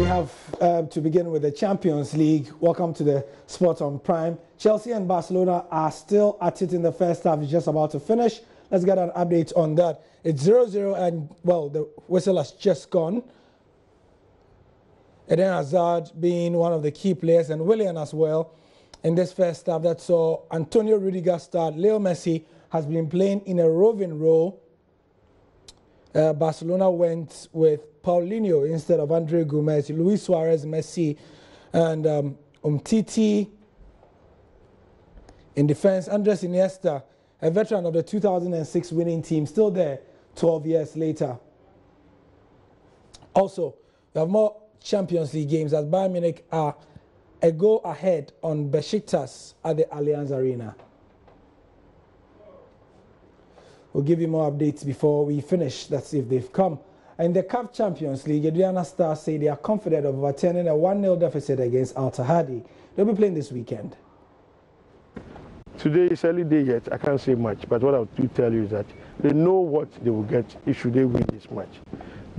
We have to begin with the Champions League. Welcome to the Sport on Prime. Chelsea and Barcelona are still at it in the first half. It's just about to finish. Let's get an update on that. It's 0-0 and, well, the whistle has just gone. Eden Hazard being one of the key players, and Willian as well in this first half that saw Antonio Rudiger start. Leo Messi has been playing in a roving role. Barcelona went with Paulinho instead of Andre Gomez, Luis Suarez, Messi, and Umtiti in defense. Andres Iniesta, a veteran of the 2006 winning team, still there 12 years later. Also, we have more Champions League games as Bayern Munich are a goal ahead on Besiktas at the Allianz Arena. We'll give you more updates before we finish. Let's see if they've come. In the CAF Champions League, Adriana Stars say they are confident of overturning a 1-0 deficit against Al Ittihad. They'll be playing this weekend. Today is early day yet. I can't say much, but what I do tell you is that they know what they will get if they win this match.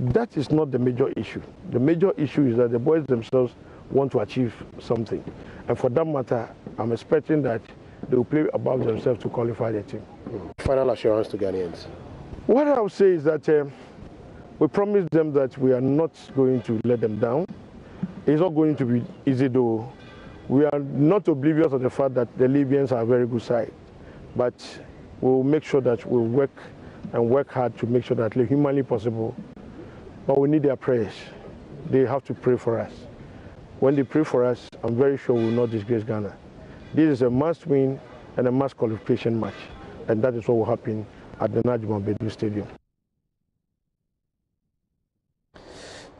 That is not the major issue. The major issue is that the boys themselves want to achieve something. And for that matter, I'm expecting that they will play above themselves to qualify their team. Final assurance to Ghanaians. What I would say is that we promised them that we are not going to let them down. It's not going to be easy though. We are not oblivious of the fact that the Libyans are a very good side. But we'll make sure that we'll work hard to make sure that it's humanly possible. But we need their prayers. They have to pray for us. When they pray for us, I'm very sure we will not disgrace Ghana. This is a must-win and a must-qualification match. And that is what will happen at the Najma Bedu Stadium.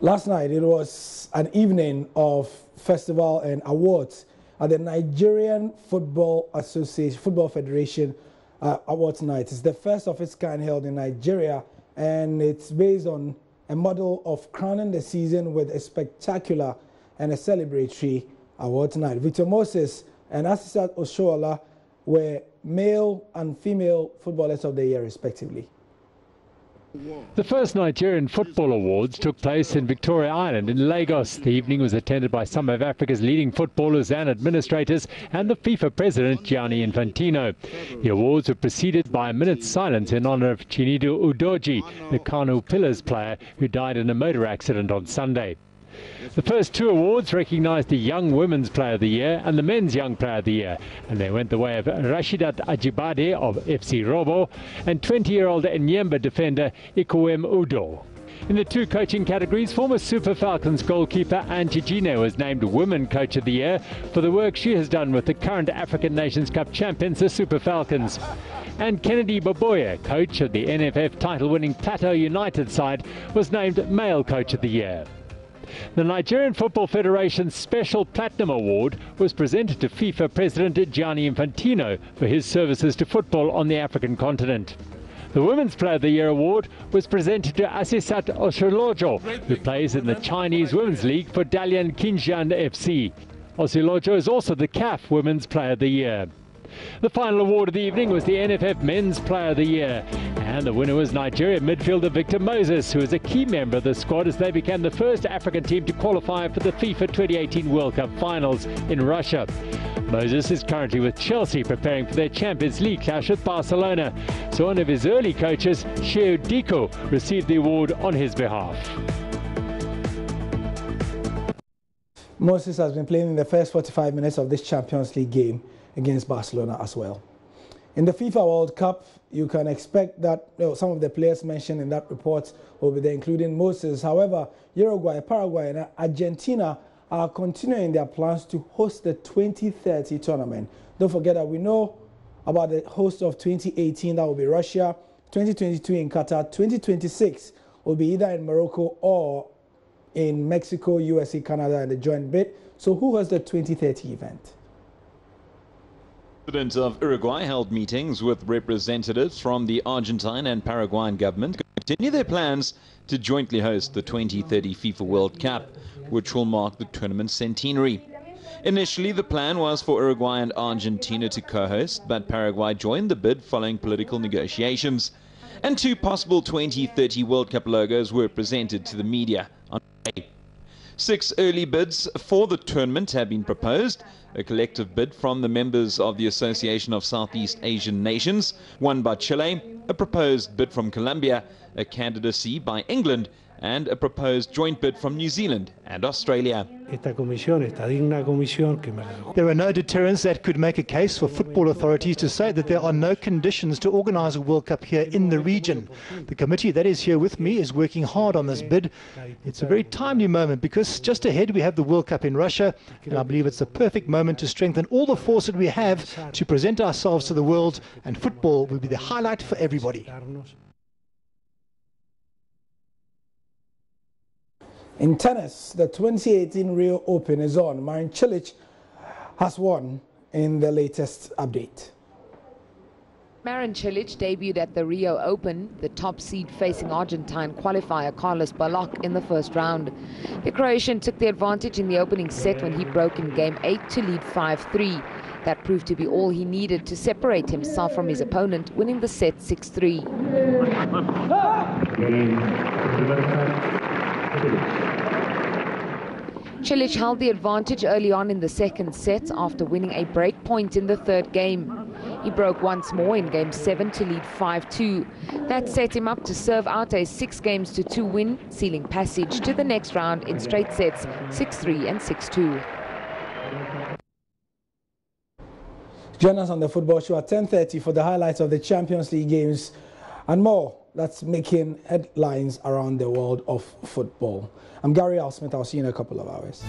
Last night, it was an evening of festival and awards at the Nigerian Football Association, Football Federation Awards Night. It's the first of its kind held in Nigeria, and it's based on a model of crowning the season with a spectacular and a celebratory awards night. Victor Moses and Asisat Oshoala were male and female footballers of the year, respectively. The first Nigerian Football Awards took place in Victoria Island in Lagos. The evening was attended by some of Africa's leading footballers and administrators and the FIFA president, Gianni Infantino. The awards were preceded by a minute's silence in honor of Chinedu Udoji, the Kano Pillars player who died in a motor accident on Sunday. The first two awards recognized the Young Women's Player of the Year and the Men's Young Player of the Year, and they went the way of Rashidat Ajibade of FC Robo and 20-year-old Enyemba defender Ikuwem Udo. In the two coaching categories, former Super Falcons goalkeeper Anne Chijine was named Women Coach of the Year for the work she has done with the current African Nations Cup champions, the Super Falcons. And Kennedy Baboya, coach of the NFF title-winning Plateau United side, was named Male Coach of the Year. The Nigerian Football Federation's Special Platinum Award was presented to FIFA President Gianni Infantino for his services to football on the African continent. The Women's Player of the Year award was presented to Asisat Oshilojo, who plays in the Chinese Women's League for Dalian Qinjiang FC. Oshilojo is also the CAF Women's Player of the Year. The final award of the evening was the NFF Men's Player of the Year, and the winner was Nigeria midfielder Victor Moses, who is a key member of the squad as they became the first African team to qualify for the FIFA 2018 World Cup Finals in Russia. Moses is currently with Chelsea preparing for their Champions League clash with Barcelona, so one of his early coaches, Sheu Diko, received the award on his behalf. Moses has been playing in the first 45 minutes of this Champions League game against Barcelona as well. In the FIFA World Cup, you can expect that some of the players mentioned in that report will be there, including Moses. However, Uruguay, Paraguay, and Argentina are continuing their plans to host the 2030 tournament. Don't forget that we know about the host of 2018, that will be Russia, 2022 in Qatar, 2026 will be either in Morocco or in Mexico, USA, Canada, and the joint bid. So who has the 2030 event? The President of Uruguay held meetings with representatives from the Argentine and Paraguayan government to continue their plans to jointly host the 2030 FIFA World Cup, which will mark the tournament's centenary. Initially, the plan was for Uruguay and Argentina to co-host, but Paraguay joined the bid following political negotiations. And two possible 2030 World Cup logos were presented to the media on Monday. 6 early bids for the tournament have been proposed. A collective bid from the members of the Association of Southeast Asian Nations, one by Chile, a proposed bid from Colombia, a candidacy by England, and a proposed joint bid from New Zealand and Australia. Esta comisión, esta digna comisión que There are no deterrents that could make a case for football authorities to say that there are no conditions to organise a World Cup here in the region. The committee that is here with me is working hard on this bid. It's a very timely moment because just ahead we have the World Cup in Russia, and I believe it's the perfect moment to strengthen all the force that we have to present ourselves to the world, and football will be the highlight for everybody. In tennis, the 2018 Rio Open is on. Marin Cilic has won in the latest update. Marin Cilic debuted at the Rio Open, the top seed facing Argentine qualifier Carlos Balak in the first round. The Croatian took the advantage in the opening set when he broke in game 8 to lead 5-3. That proved to be all he needed to separate himself from his opponent, winning the set 6-3. Cilic held the advantage early on in the second set after winning a break point in the third game. He broke once more in game 7 to lead 5-2. That set him up to serve out a 6-2 win, sealing passage to the next round in straight sets 6-3 and 6-2. Join us on the Football Show at 10:30 for the highlights of the Champions League games and more that's making headlines around the world of football. I'm Gary Al Smith. I'll see you in a couple of hours.